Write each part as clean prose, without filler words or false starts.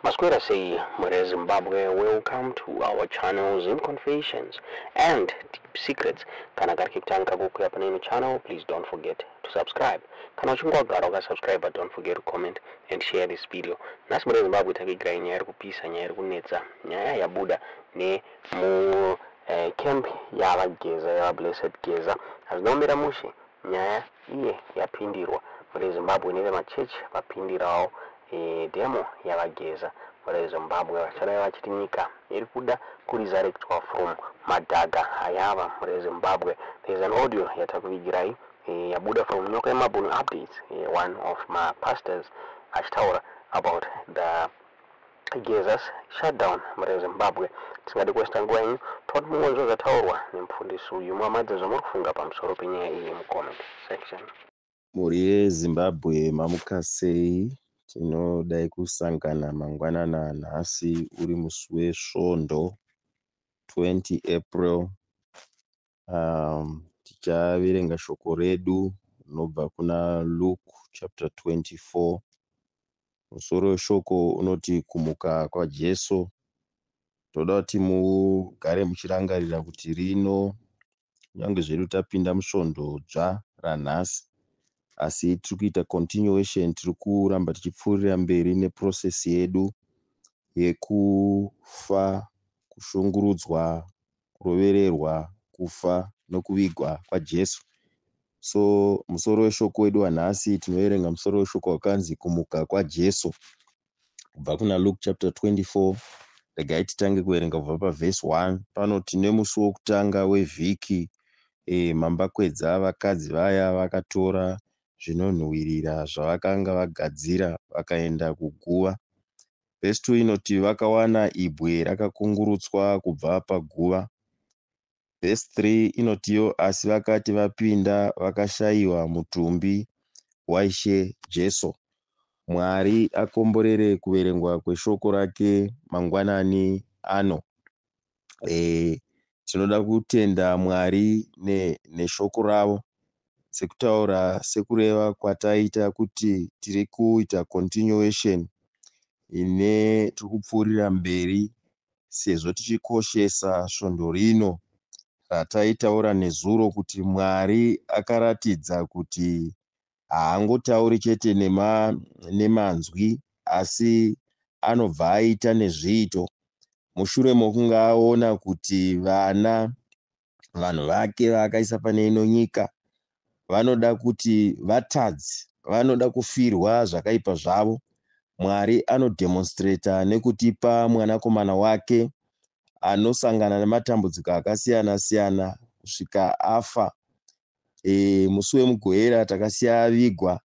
Masquera say, Mare Zimbabwe, welcome to our channel Zim Confessions and Deep Secrets. Kana karikitanga kuku hapa neno channel, please don't forget to subscribe. Kana uchungwa garoga subscribe, but don't forget to comment and share this video. Nasi Mare Zimbabwe takigira nyaya kupisa, nyaya kunetsa, nyaya ya Buddha ne mu camp ya Bageza, ya Blessed Geza. Azinombera mushi, nyaya iye yapindirwa. Mare Zimbabwe nile machechi vapindirawo demo yavageza muri Zimbabwe vachada vachitinyika iri kuda kuresurrectwa from madhaga ayava muri Zimbabwe. There's an audio yatakuvigirai yabuda from Nyoka Yemabhunu updates. One of my pastors achitaura about the Gezas shutdown muri Zimbabwe. Tisingadi kuwesta nguva yenyu, toti mungonzwa zvataurwa nemufundisi uyu muhamadza zvamuri kufunga pamusoro penyaya iyi mucomment section. Muri Zimbabwe mamuka sei? Tinodai kusangana mangwanana nhasi uri musi wesvondo 20 April. Tichaverenga shoko redu rinobva kuna Luke chapter 24. Musoro weshoko unoti kumuka kwaJesu. Toda kuti mugare muchirangarira kuti rino nyange zvedu tapinda musvondo dzva ranhasi, asi tiri kuita continuation, tiri kuramba tichipfuurira mberi neprocess yedu yekufa, kushungurudzwa, kurovererwa, kufa nokuvigwa kwaJesu. So musoro weshoko wedu wanhasi tinoverenga musoro weshoko wakanzi kumuka kwaJesu kubva kuna Luke chapter 24. Regai titange kuverenga kubva paverse 1. Pano tine musi wokutanga wevhiki. Mambakwedza vakadzi vaya vakatora zvinonhuhwirira zvavakanga vagadzira vakaenda kuguva. Verse 2 inoti vakawana ibwe rakakungurutswa kubva paguva. Verse 3 inotiyo asi vakati vapinda vakashayiwa mutumbi waIshe Jesu. Mwari akomborere kuverengwa kweshoko rake mangwanani ano. Tinoda kutenda Mwari neshoko ravo, sekutaura sekureva kwataita kuti tiri kuita continuation ine tiri kupfuurira mberi, sezvo tichikoshesa svondo rino rataitaura nezuro kuti Mwari akaratidza kuti haangotauri chete nemanzwi, asi anobva aita nezviito. Mushure mokunge aona kuti vanhu vake vaakaisa pane ino nyika vanoda kuti vatadzi, vanoda kufirwa zvakaipa zvavo, Mwari anodemonstrata nekutipa mwanakomana wake anosangana nematambudziko akasiyana siyana kusvika afa. Musi wemugoera takasiya avigwa.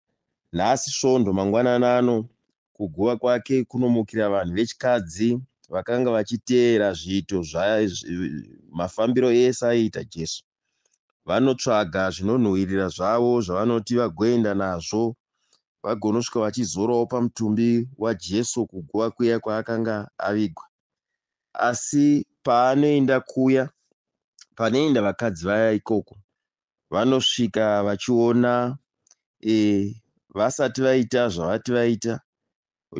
Nhasi svondo mangwanana ano kuguva kwake kunomukira vanhu vechikadzi vakanga vachiteera zviito mafambiro ese aiita Jesu. Vanotsvaga zvinonhuhwirira zvavo zvavanoti vagoenda nazvo vagonosvika vachizorawo pamutumbi waJesu kuguva kuya kwaakanga avigwa. Asi paanoenda vakadzi vaya ikoko, vanosvika vachiona vasati vaita zvavati vaita,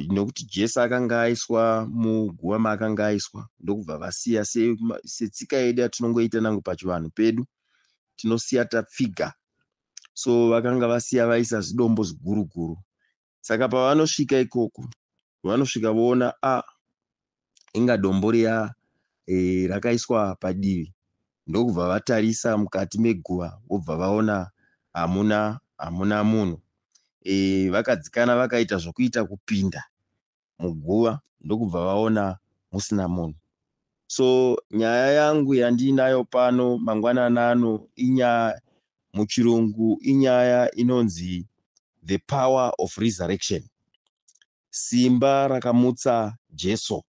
nokuti Jesu akanga aiswa muguva maakanga aiswa, ndokubva vasiya. Setsika yedu yatinongoita nangu pachivanhu pedu, tinosiya tapfiga. So vakanga vasiya vaisa zidombo ziguruguru. Saka pavanosvika ikoko, vanosvika voona inga dombo riya rakaiswa padivi. Ndokubva vatarisa mukati meguva, vobva vaona hamuna munhu. Vakadzikana vakaita zvokuita kupinda muguva, ndokubva vaona musina munhu. So nyaya yangu yandinayo pano mangwanana ano inyaya, muchirungu inyaya inonzi the power of resurrection. Simba rakamutsa Jesu,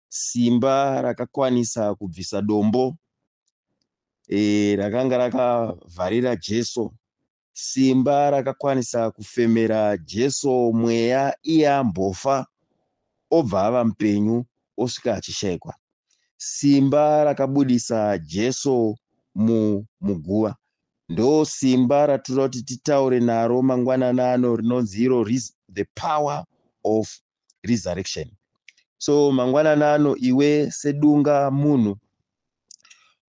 simba rakakwanisa kubvisa dombo rakanga rakavharira Jesu, simba rakakwanisa kufemera Jesu mweya iye ambofa obva ava mupenyu osvika achishayikwa, simba rakabudisa Jesu muguva. Ndo simba ratoda kuti titaure naro mangwanana ano rinonzi iro the power of resurrection. So mangwanana ano iwe sedunga munhu,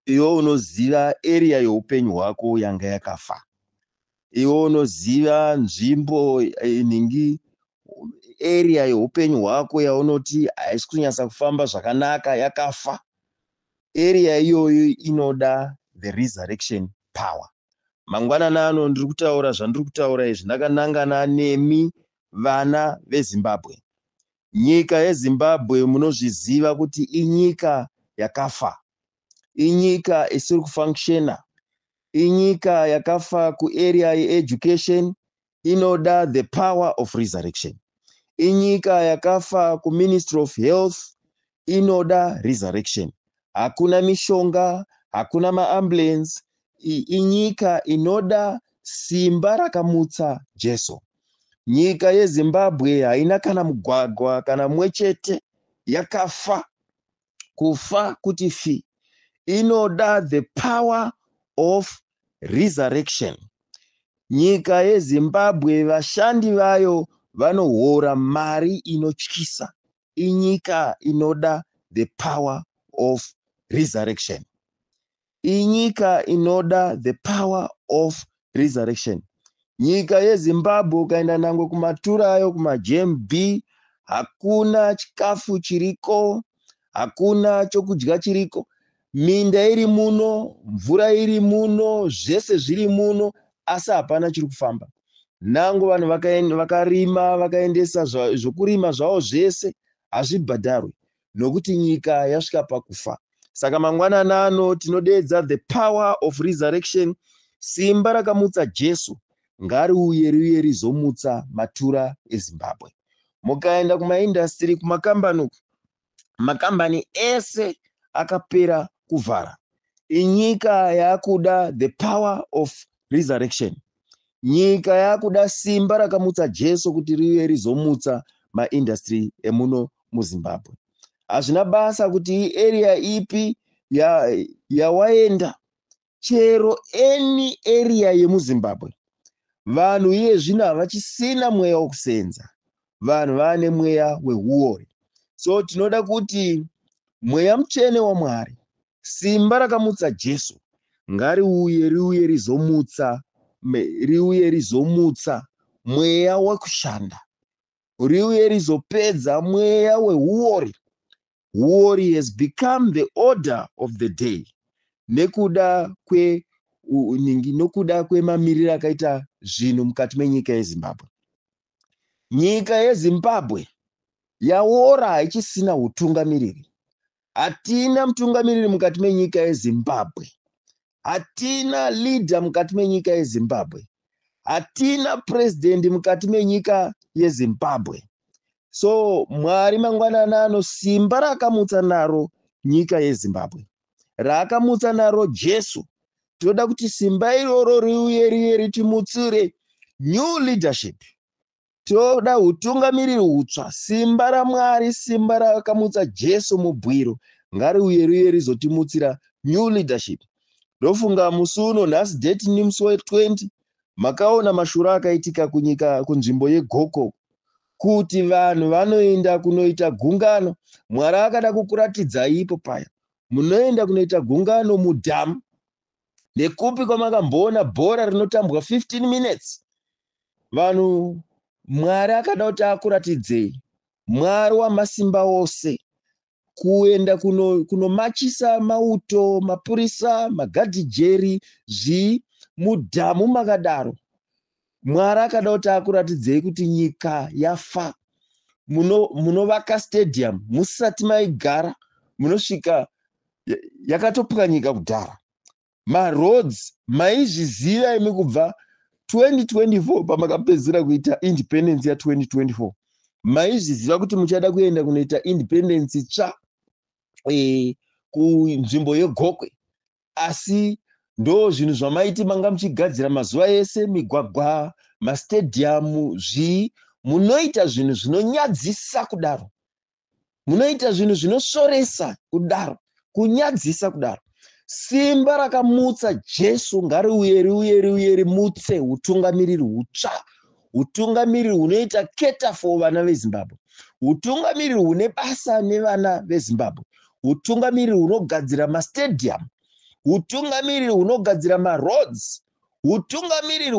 iwe unoziva area yeupenyu hwako yanga yakafa. Iwe unoziva nzvimbo inhingi area yeupenyu hwako yaunoti haisi kunyatsa kufamba zvakanaka, yakafa. Area iyoyo inoda the resurrection power. Mangwanana ano ndiri kutaura zvandiri kutaura izvi ndakanangana nemi vana veZimbabwe. Nyika yeZimbabwe munozviziva kuti inyika yakafa, inyika isiri kufunctiona, inyika yakafa kuarea yeeducation, inoda the power of resurrection. Inyika yakafa kuMinistry of Health, inoda resurrection. Hakuna mishonga, hakuna maambulance. Inyika inoda simba rakamutsa Jesu. Nyika yeZimbabwe haina kana mugwagwa kana mwechete, yakafa, kufa kuti fi. Inoda the power of resurrection. Nyika yeZimbabwe vashandi vayo vanohora mari inotyisa. Inyika inoda the power of resurrection. Inyika inoda the power of resurrection. Nyika yeZimbabwe ukaenda nangwe kumaturayo kumaJMB, hakuna chikafu chiriko, hakuna chokudya chiriko. Minda iri muno, mvura iri muno, zvese zviri muno, asi hapana chiri kufamba. Nango vanhu vakarima, vakaendesa zvokurima zvavo zvese, hazvibhadharwi, nokuti nyika yasvika pakufa. Saka mangwanana ano tinodeedza the power of resurrection. Simba rakamutsa Jesu ngariuye riuye rizomutsa matura eZimbabwe. Mukaenda kumaindastri, kumakambani, makambani ese akapera kuvhara. Inyika yakuda the power of resurrection. Nyika yakuda simba rakamutsa Jesu kuti riuye rizomutsa maindastri emuno muZimbabwe. Hazvina basa kuti area ipi yawaenda, chero any area yemuZimbabwe. Vanhu iye zvino havachisina mweya wekusenza, vanhu vane mweya wehuori. So tinoda kuti mweya mutsvene waMwari, simba rakamutsa Jesu, ngariuye riuye rizomutsa mweya wekushanda, riuye rizopedza mweya wehuori. Huori has become the order of the day nekuda kwemamiriro akaita zvinhu mukati menyika yeZimbabwe. Nyika yeZimbabwe yaora, haichisina utungamiriri. Hatina mutungamiriri mukati menyika yeZimbabwe. Hatina leader mukati menyika yeZimbabwe. Hatina president mukati menyika yeZimbabwe. So Mwari mangwanana ano simba rakamutsa naro nyika yeZimbabwe, rakamutsa naro Jesu, toda kuti simba iroro riuye ritimutsire new leadership. Toda utungamiriri hutsva. Simba raMwari, simba rakamutsa Jesu mubwiro, ngariuye rizotimutsira new leadership. Ndofunga musi uno, nhasi date ni musi we20, makaona mashura akaitika kunyika kunzvimbo yeGoko, kuti vanhu vanoenda kunoita gungano. Mwari akada kukuratidza ipo paya. Munoenda kunoita gungano mudhamu, nekupi kwamakamboona bhora rinotambwa 15 minutes. Vanhu Mwari akada kuti akuratidzei. Mwari wamasimba ose, kuenda kunomachisa mauto, mapurisa, magadhijeri, mudhamu makadaro. Mwari akada kuti akuratidzei kuti nyika yafa. Munovaka stadium musati maigara, munosvika yakatopwanyika kudhara. Maroads maizviziva imi kubva 2024 pamakapedzera kuita independence ya 2024. Maizviziva kuti muchada kuenda kunoita independence tsva kunzvimbo yeGokwe. Asi ndo zvinhu zvamaiti manga muchigadzira mazuva ese, migwagwa, mastadium, munoita zvinhu zvinonyadzisa kudaro. Munoita zvinhu zvinosoresa kudaro, kunyadzisa kudaro. Simba rakamutsa Jesu ngariuye rimutse utungamiriri hutsva, utungamiriri unoita keta for vana veZimbabwe, utungamiriri une basa nevana veZimbabwe, utungamiriri unogadzira mastadium, utungamiriri unogadzira maroads, utungamiriri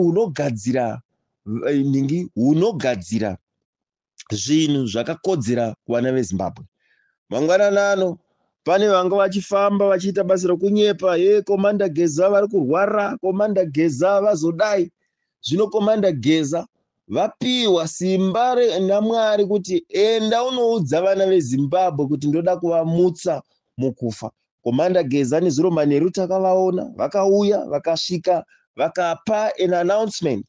unogadzira zvinhu zvakakodzera kuvana veZimbabwe. Mangwanana ano pane vanga vachifamba vachiita basa rokunyepa, komanda Geza vari kurwara, komanda Geza vazodai. Zvino komanda Geza vapiwa simba naMwari kuti enda unoudza vana veZimbabwe kuti ndoda kuvamutsa mukufa. Komanda Geza neZuroma Neru takavaona, vakauya vakasvika vakapa an announcement.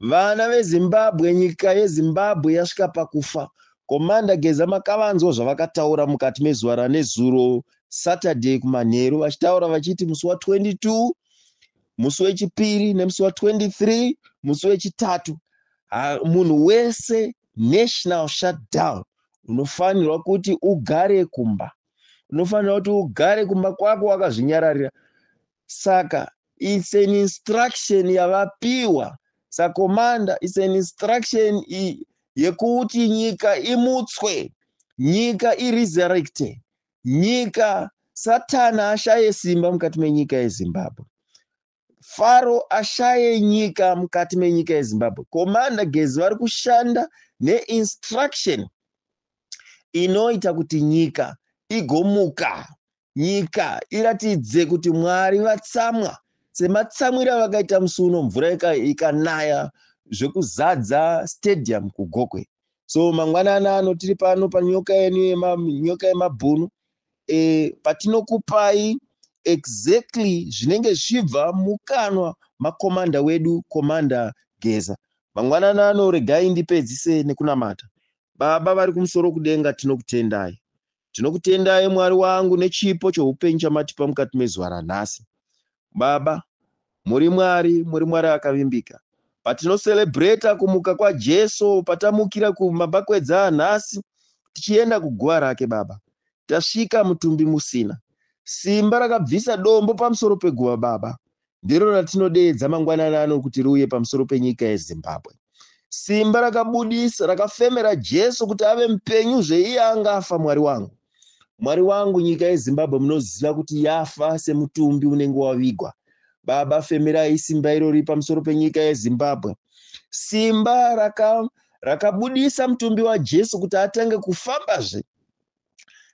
Vana veZimbabwe, nyika yeZimbabwe yasvika pakufa. Komanda Geza makavanzwa zvavakataura mukati mezuva ranezuro Saturday kumanheru, vachitaura vachiti musi wa22, musi wechipiri nemusi wa23, musi wechitatu, munhu wese national shutdown. Unofanirwa kuti ugare kumba, unofanirwa kuti ugare kumba kwako wakazvinyararira. Saka it's an instruction yavapiwa sakomanda, it's an instruction yekuti nyika imutswe, nyika iresurrecte, nyika Satana ashaye simba mukati menyika yeZimbabwe, Faro ashaye nyika mukati menyika yeZimbabwe. Komanda Geza vari kushanda neinstruction inoita kuti nyika igomuka, nyika iratidze kuti Mwari vatsamwa, sematsamwira vakaita musi uno mvura ikanaya zvekuzadza stadium kuGokwe. So mangwanana ano tiri pano panyoka yemabhunu, patinokupai exactly zvinenge zvibva mukanwa makomanda wedu, komanda Geza. Mangwanana ano regai ndipedzise nekunamata. Baba vari kumusoro kudenga, tinokutendai. Tinokutendai Mwari wangu nechipo choupenyu chamatipa mukati mezuva ranhasi. Baba, muri Mwari akavimbika. Patinoselebreta kumuka kwa Jesu, patamukira kumabhakwedza anhasi, tichienda kuguva rake Baba, tasvika mutumbi musina. Simba rakabvisa dombo pamusoro peguva Baba, ndiro ratinodeedza mangwanana ano kuti riuye pamusoro penyika yeZimbabwe. Simba rakabudisa, rakafemera Jesu kuti ave mupenyu zveiye angafa. Mwari wangu, nyika yeZimbabwe munoziva kuti yafa semutumbi unenge wavigwa. Baba, femerai simba irori pamusoro penyika yeZimbabwe. Simba rakabudisa mutumbi waJesu kuti atange kufambazve.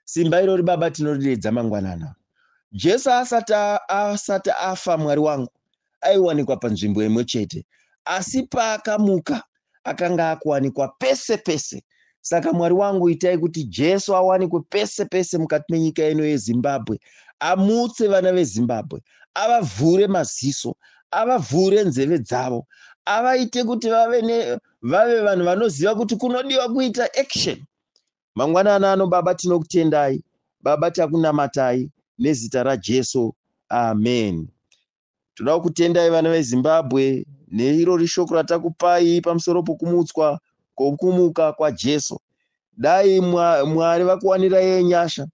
Simba irori Baba tinorideedza mangwanana. Jesu asati afa Mwari wangu, aiwanikwa panzvimbo imwe chete, asi paakamuka akanga akuwanikwa pese pese. Saka Mwari wangu, itai kuti Jesu awanikwe pese pese mukati menyika ino yeZimbabwe, amutse vana veZimbabwe, avavhure maziso, avavhure nzeve dzavo, avaite kuti vave vanhu vanoziva kuti kunodiwa kuita action. Mangwanana ano Baba tinokutendai, Baba takunamatai nezita raJesu, amen. Toda kutendai vana veZimbabwe neiro shoko ratakupai pamusoro pokumutswa kokumuka kwaJesu. Dai Mwari vakuwanirai nyasha,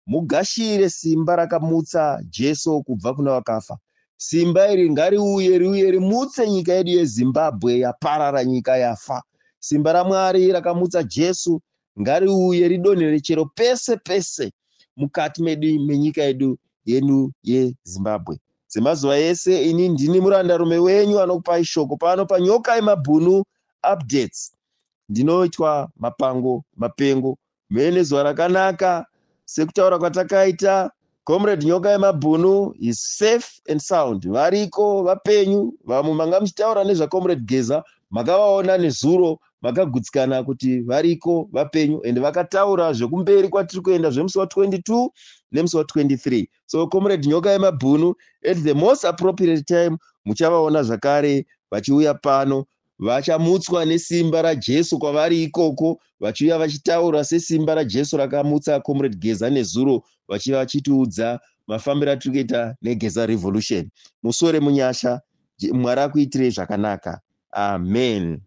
mugashire simba rakamutsa Jesu kubva kuna vakafa. Simba iri ngariuye rimutse nyika yedu yeZimbabwe yaparara, nyika yafa. Simba raMwari rakamutsa Jesu ngariuye ridonhere chero pese pese mukati menyika yedu yeZimbabwe. Semazuva ese ini ndini murandarume wenyu anokupai shoko pano panyoka yemabhunu updates. Ndinoitwa Mapengo. Mene zuva rakanaka sekutaura kwatakaita. Comrade nyoka yemabhunu is safe and sound. Variko vapenyu. Vamwe manga muchitaura nezvaComrade Geza makavaona nezuro, makagutsikana kuti variko vapenyu, ende vakataura zvekumberi kwatiri kuenda zvemusi wa22 nemusi wa23. So Comrade nyoka yemabhunu, at the most appropriate time muchavaona zvakare vachiuya pano, vachamutswa nesimba raJesu kwavari ikoko, vachiuya vachitaura sesimba raJesu rakamutsa Comrade Geza nezuro, vachiva vachitiudza mafambiro atiri kuita neGeza Revolution. Musore munyasha, Mwari akuitirei zvakanaka. Amen.